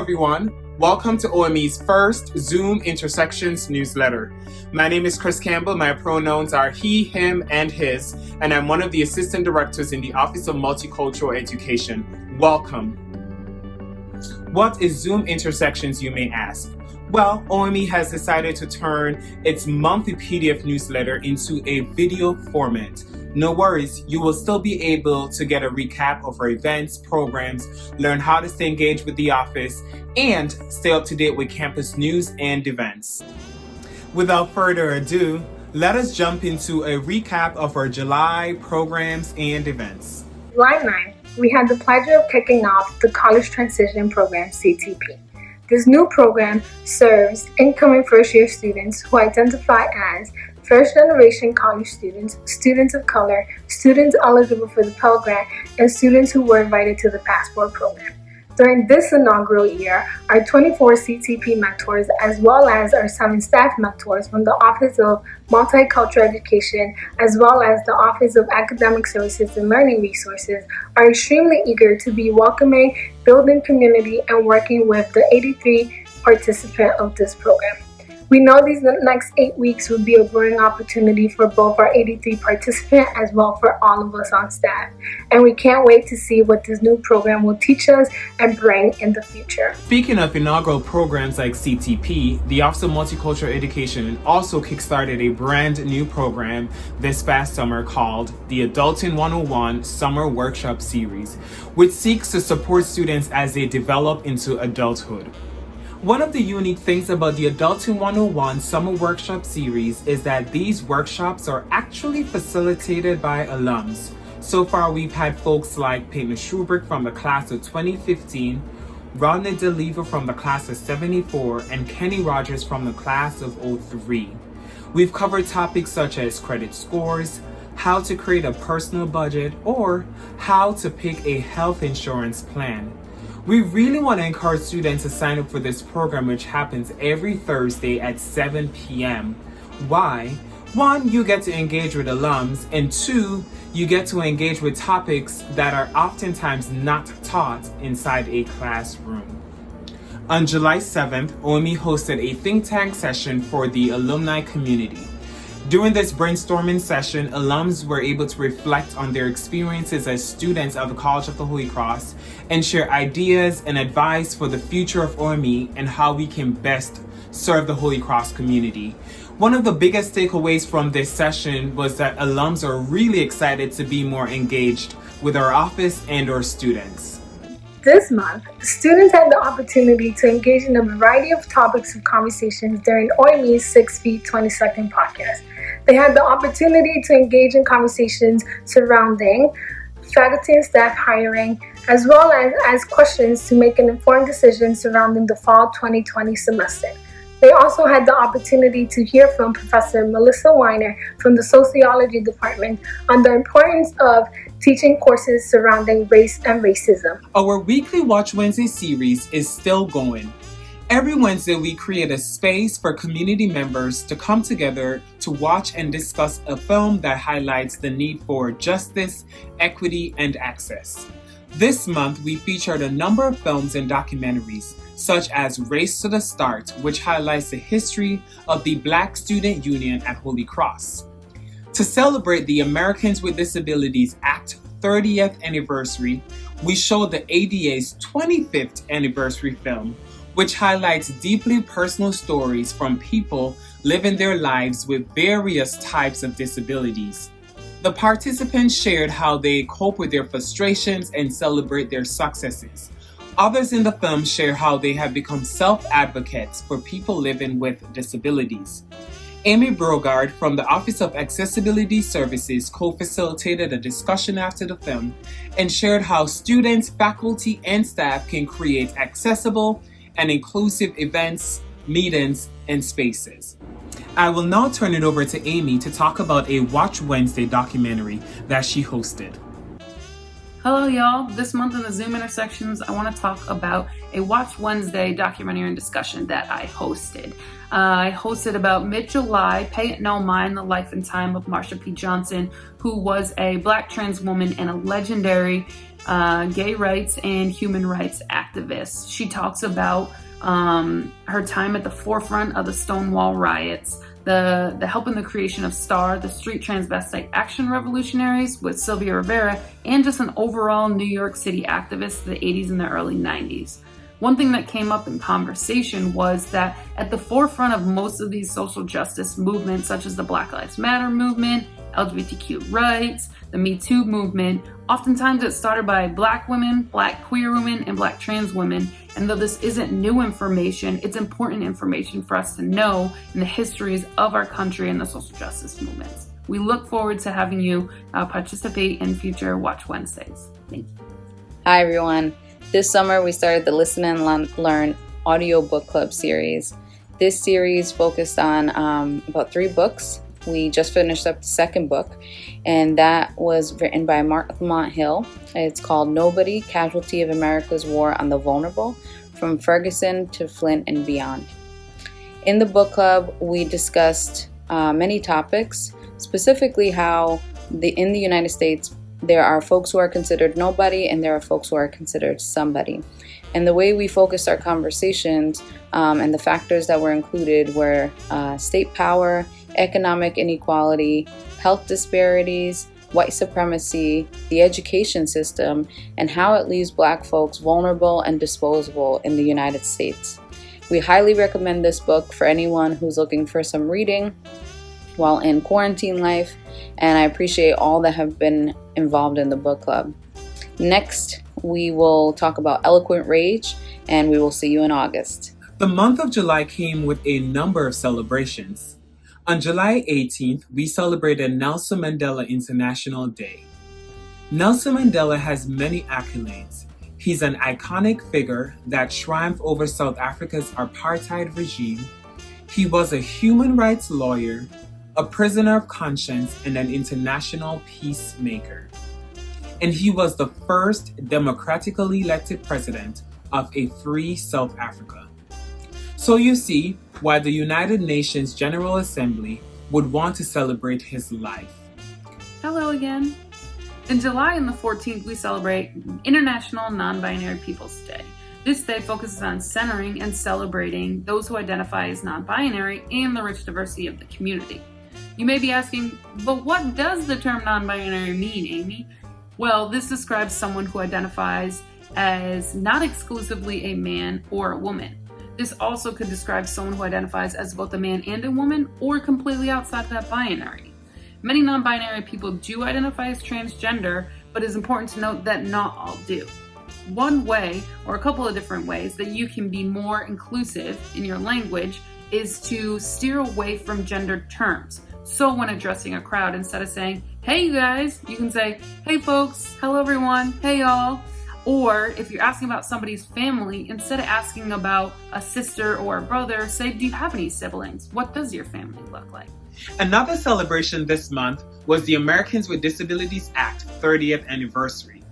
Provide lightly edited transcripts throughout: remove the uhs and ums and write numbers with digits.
everyone. Welcome to OME's first Zoom Intersections newsletter. My name is Chris Campbell. My pronouns are he, him, and his, and I'm one of the assistant directors in the Office of Multicultural Education. Welcome. What is Zoom Intersections, you may ask? Well, OME has decided to turn its monthly PDF newsletter into a video format. No worries, you will still be able to get a recap of our events, programs, learn how to stay engaged with the office, and stay up to date with campus news and events. Without further ado, let us jump into a recap of our July programs and events. July 9th, we had the pleasure of kicking off the College Transition Program, CTP. This new program serves incoming first-year students who identify as first-generation college students, students of color, students eligible for the Pell Grant, and students who were invited to the Passport Program. During this inaugural year, our 24 CTP mentors, as well as our 7 staff mentors from the Office of Multicultural Education, as well as the Office of Academic Services and Learning Resources, are extremely eager to be welcoming, building community, and working with the 83 participants of this program. We know these next 8 weeks will be a growing opportunity for both our 83 participants as well for all of us on staff. And we can't wait to see what this new program will teach us and bring in the future. Speaking of inaugural programs like CTP, the Office of Multicultural Education also kickstarted a brand new program this past summer called the Adulting 101 Summer Workshop Series, which seeks to support students as they develop into adulthood. One of the unique things about the Adulting 101 Summer Workshop Series is that these workshops are actually facilitated by alums. So far, we've had folks like Peyton Schubrick from the class of 2015, Rodney DeLeva from the class of 74, and Kenny Rogers from the class of 03. We've covered topics such as credit scores, how to create a personal budget, or how to pick a health insurance plan. We really want to encourage students to sign up for this program, which happens every Thursday at 7 p.m. Why? 1, you get to engage with alums, and 2, you get to engage with topics that are oftentimes not taught inside a classroom. On July 7th, OME hosted a think tank session for the alumni community. During this brainstorming session, alums were able to reflect on their experiences as students of the College of the Holy Cross and share ideas and advice for the future of OME and how we can best serve the Holy Cross community. One of the biggest takeaways from this session was that alums are really excited to be more engaged with our office and our students. This month, students had the opportunity to engage in a variety of topics of conversations during OME's 6 Feet 20 Second podcast. They had the opportunity to engage in conversations surrounding faculty and staff hiring, as well as ask questions to make an informed decision surrounding the fall 2020 semester. They also had the opportunity to hear from Professor Melissa Weiner from the Sociology Department on the importance of teaching courses surrounding race and racism. Our weekly Watch Wednesday series is still going. Every Wednesday, we create a space for community members to come together to watch and discuss a film that highlights the need for justice, equity, and access. This month, we featured a number of films and documentaries, such as Race to the Start, which highlights the history of the Black Student Union at Holy Cross. To celebrate the Americans with Disabilities Act 30th anniversary, we showed the ADA's 25th anniversary film, which highlights deeply personal stories from people living their lives with various types of disabilities. The participants shared how they cope with their frustrations and celebrate their successes. Others in the film share how they have become self-advocates for people living with disabilities. Amy Brogard from the Office of Accessibility Services co-facilitated a discussion after the film and shared how students, faculty, and staff can create accessible and inclusive events, meetings, and spaces. I will now turn it over to Amy to talk about a Watch Wednesday documentary that she hosted. Hello, y'all. This month in the Zoom Intersections, I want to talk about a Watch Wednesday documentary and discussion that I hosted. I hosted about mid-July, Pay It No Mind, the life and time of Marsha P. Johnson, who was a Black trans woman and a legendary gay rights and human rights activist. She talks about her time at the forefront of the Stonewall riots, the help in the creation of STAR, the Street Transvestite Action Revolutionaries with Sylvia Rivera, and just an overall New York City activist in the 80s and the early 90s. One thing that came up in conversation was that at the forefront of most of these social justice movements, such as the Black Lives Matter movement, LGBTQ rights, the Me Too movement, oftentimes it started by Black women, Black queer women, and Black trans women. And though this isn't new information, it's important information for us to know in the histories of our country and the social justice movements. We look forward to having you participate in future Watch Wednesdays. Thank you. Hi, everyone. This summer, we started the Listen and Learn audio book club series. This series focused on about 3 books. We just finished up the second book, and that was written by Mark Lamont Hill. It's called Nobody, Casualty of America's War on the Vulnerable, From Ferguson to Flint and Beyond. In the book club, we discussed many topics, specifically how in the United States, there are folks who are considered nobody and there are folks who are considered somebody. And the way we focused our conversations and the factors that were included were state power, economic inequality, health disparities, white supremacy, the education system, and how it leaves Black folks vulnerable and disposable in the United States. We highly recommend this book for anyone who's looking for some reading while in quarantine life, and I appreciate all that have been involved in the book club. Next, we will talk about eloquent rage, and we will see you in August. The month of July came with a number of celebrations. On July 18th, we celebrated Nelson Mandela International Day. Nelson Mandela has many accolades. He's an iconic figure that triumphed over South Africa's apartheid regime. He was a human rights lawyer, a prisoner of conscience, and an international peacemaker. And he was the first democratically elected president of a free South Africa. So you see why the United Nations General Assembly would want to celebrate his life. Hello again. In July on the 14th, we celebrate International Non-Binary Peoples' Day. This day focuses on centering and celebrating those who identify as non-binary and the rich diversity of the community. You may be asking, but what does the term non-binary mean, Amy? Well, this describes someone who identifies as not exclusively a man or a woman. This also could describe someone who identifies as both a man and a woman or completely outside of that binary. Many non-binary people do identify as transgender, but it's important to note that not all do. One way, or a couple of different ways, that you can be more inclusive in your language is to steer away from gendered terms. So when addressing a crowd, instead of saying, hey you guys, you can say, hey folks, hello everyone, hey y'all. Or if you're asking about somebody's family, instead of asking about a sister or a brother, say, do you have any siblings? What does your family look like? Another celebration this month was the Americans with Disabilities Act 30th anniversary.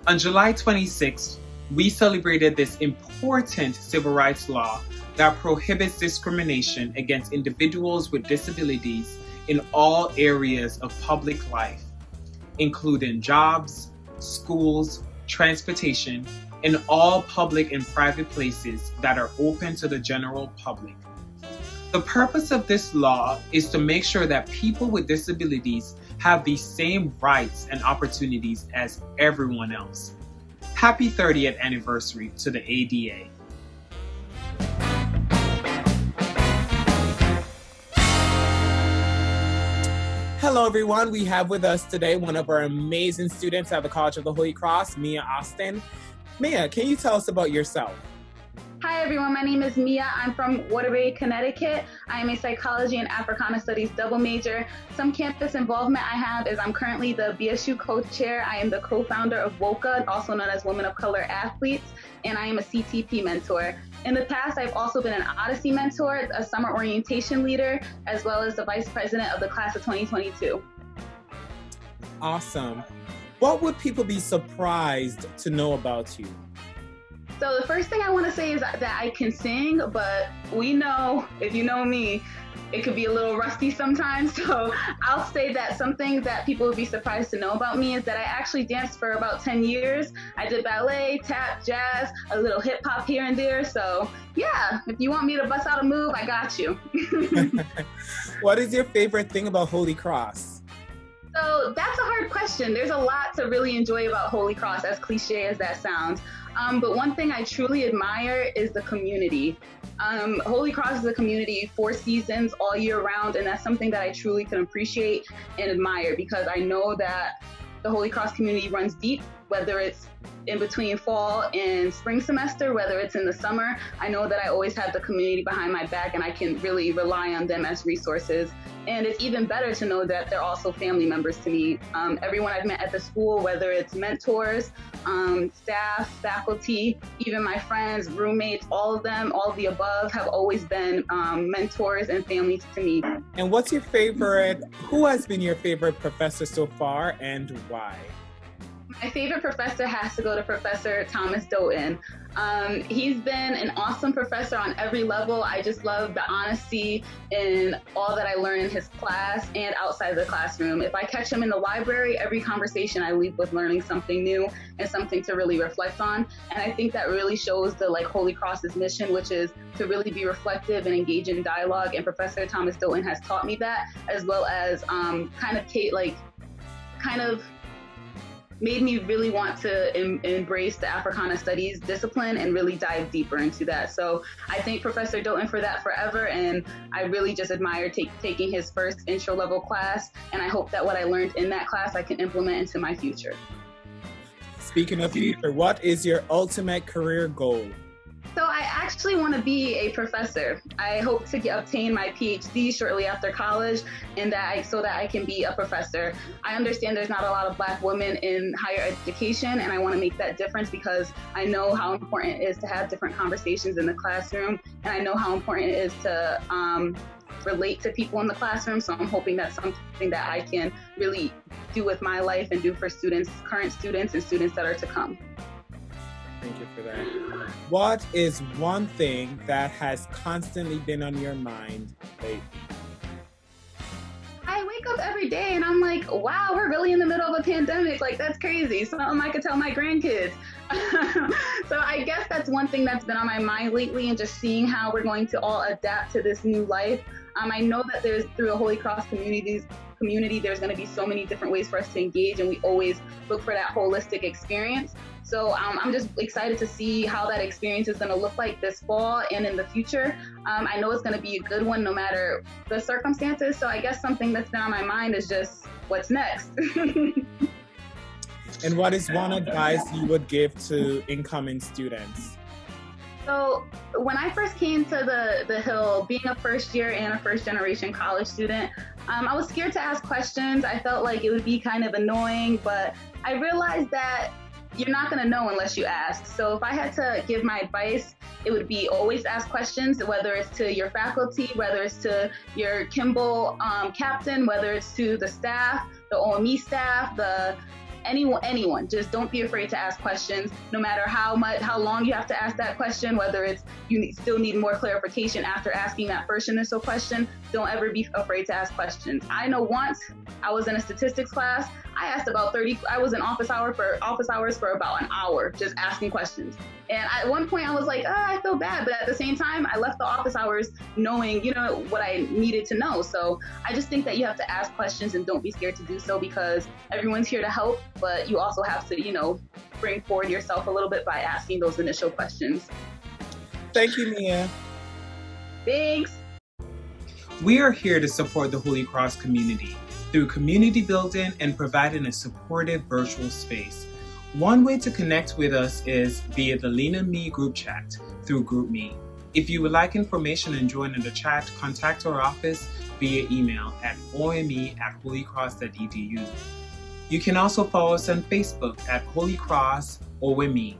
On July 26th, we celebrated this important civil rights law that prohibits discrimination against individuals with disabilities in all areas of public life, including jobs, schools, transportation, and all public and private places that are open to the general public. The purpose of this law is to make sure that people with disabilities have the same rights and opportunities as everyone else. Happy 30th anniversary to the ADA. Hello everyone, we have with us today one of our amazing students at the College of the Holy Cross, Mia Austin. Mia, can you tell us about yourself? Hi everyone, my name is Mia. I'm from Waterbury, Connecticut. I am a psychology and Africana studies double major. Some campus involvement I have is I'm currently the BSU co-chair. I am the co-founder of WOCA, also known as Women of Color Athletes, and I am a CTP mentor. In the past, I've also been an Odyssey mentor, a summer orientation leader, as well as the vice president of the class of 2022. Awesome. What would people be surprised to know about you? So the first thing I want to say is that I can sing, but we know, if you know me, it could be a little rusty sometimes. So I'll say that something that people would be surprised to know about me is that I actually danced for about 10 years. I did ballet, tap, jazz, a little hip hop here and there. So yeah, if you want me to bust out a move, I got you. What is your favorite thing about Holy Cross? So that's a hard question. There's a lot to really enjoy about Holy Cross, as cliche as that sounds. But one thing I truly admire is the community. Holy Cross is a community 4 seasons all year round, and that's something that I truly can appreciate and admire, because I know that the Holy Cross community runs deep, whether it's in between fall and spring semester, whether it's in the summer. I know that I always have the community behind my back, and I can really rely on them as resources. And it's even better to know that they're also family members to me. Everyone I've met at the school, whether it's mentors, staff, faculty, even my friends, roommates, all of them, all of the above have always been mentors and family to me. And who has been your favorite professor so far, and why? My favorite professor has to go to Professor Thomas Doughton. He's been an awesome professor on every level. I just love the honesty in all that I learn in his class and outside the classroom. If I catch him in the library, every conversation I leave with learning something new and something to really reflect on. And I think that really shows the Holy Cross's mission, which is to really be reflective and engage in dialogue. And Professor Thomas Doughton has taught me that, as well as kind of made me really want to embrace the Africana Studies discipline and really dive deeper into that. So I thank Professor Doughton for that forever, and I really just admire taking his first intro level class, and I hope that what I learned in that class I can implement into my future. Speaking of future, what is your ultimate career goal? So I actually want to be a professor. I hope to obtain my PhD shortly after college, and so that I can be a professor. I understand there's not a lot of Black women in higher education, and I want to make that difference because I know how important it is to have different conversations in the classroom, and I know how important it is to relate to people in the classroom. So I'm hoping that's something that I can really do with my life and do for students, current students, and students that are to come. Thank you for that. What is one thing that has constantly been on your mind lately? I wake up every day and I'm like, wow, we're really in the middle of a pandemic. That's crazy. Something I could tell my grandkids. So I guess that's one thing that's been on my mind lately, and just seeing how we're going to all adapt to this new life. I know that through the Holy Cross community, there's going to be so many different ways for us to engage, and we always look for that holistic experience. So I'm just excited to see how that experience is going to look like this fall and in the future. I know it's going to be a good one no matter the circumstances. So I guess something that's been on my mind is just what's next. And what is one advice you would give to incoming students? So when I first came to the Hill, being a first year and a first generation college student, I was scared to ask questions. I felt like it would be kind of annoying, but I realized that you're not going to know unless you ask. So if I had to give my advice, it would be always ask questions, whether it's to your faculty, whether it's to your Kimball captain, whether it's to the staff, the OME staff, anyone. Just don't be afraid to ask questions, no matter how long you have to ask that question, whether it's still need more clarification after asking that first initial question. Don't ever be afraid to ask questions. I know once I was in a statistics class, I asked about 30, I was in office hours for about an hour just asking questions. And at one point I was like, I feel bad. But at the same time, I left the office hours knowing, what I needed to know. So I just think that you have to ask questions and don't be scared to do so, because everyone's here to help, but you also have to, bring forward yourself a little bit by asking those initial questions. Thank you, Mia. Thanks. We are here to support the Holy Cross community through community building and providing a supportive virtual space. One way to connect with us is via the Lena Me group chat through GroupMe. If you would like information and join in the chat, contact our office via email at ome@holycross.edu. You can also follow us on Facebook at Holy Cross OME,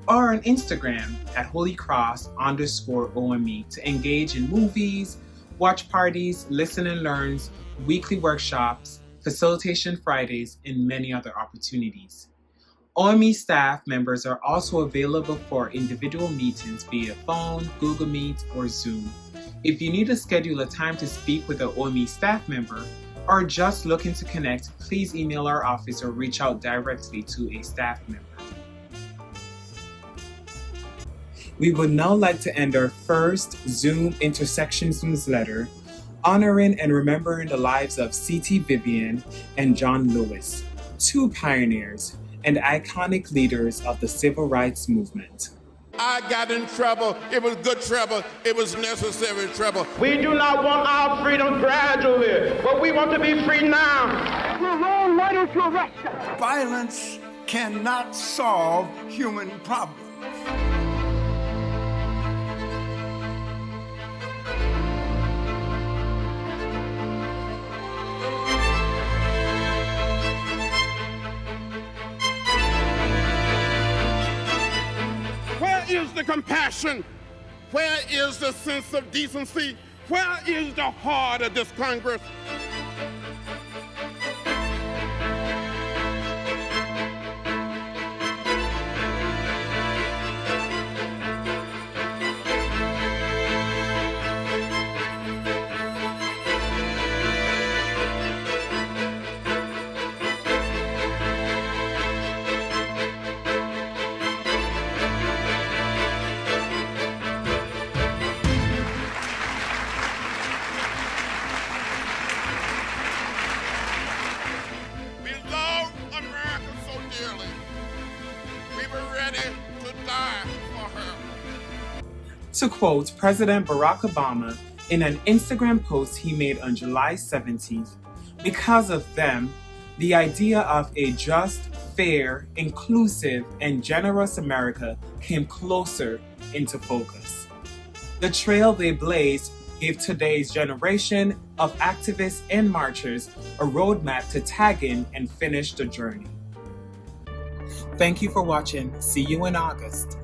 or on Instagram at holycross_OME to engage in movies, watch parties, listen and learns, weekly workshops, Facilitation Fridays, and many other opportunities. OME staff members are also available for individual meetings via phone, Google Meet, or Zoom. If you need to schedule a time to speak with an OME staff member or just looking to connect, please email our office or reach out directly to a staff member. We would now like to end our first Zoom Intersections newsletter, honoring and remembering the lives of C.T. Vivian and John Lewis, two pioneers and iconic leaders of the civil rights movement. I got in trouble. It was good trouble. It was necessary trouble. We do not want our freedom gradually, but we want to be free now. Violence cannot solve human problems. Where is the compassion? Where is the sense of decency? Where is the heart of this Congress? We love America so dearly. We were ready to die for her. To quote President Barack Obama in an Instagram post he made on July 17th, because of them, the idea of a just, fair, inclusive, and generous America came closer into focus. The trail they blazed gave today's generation of activists and marchers a roadmap to tag in and finish the journey. Thank you for watching. See you in August.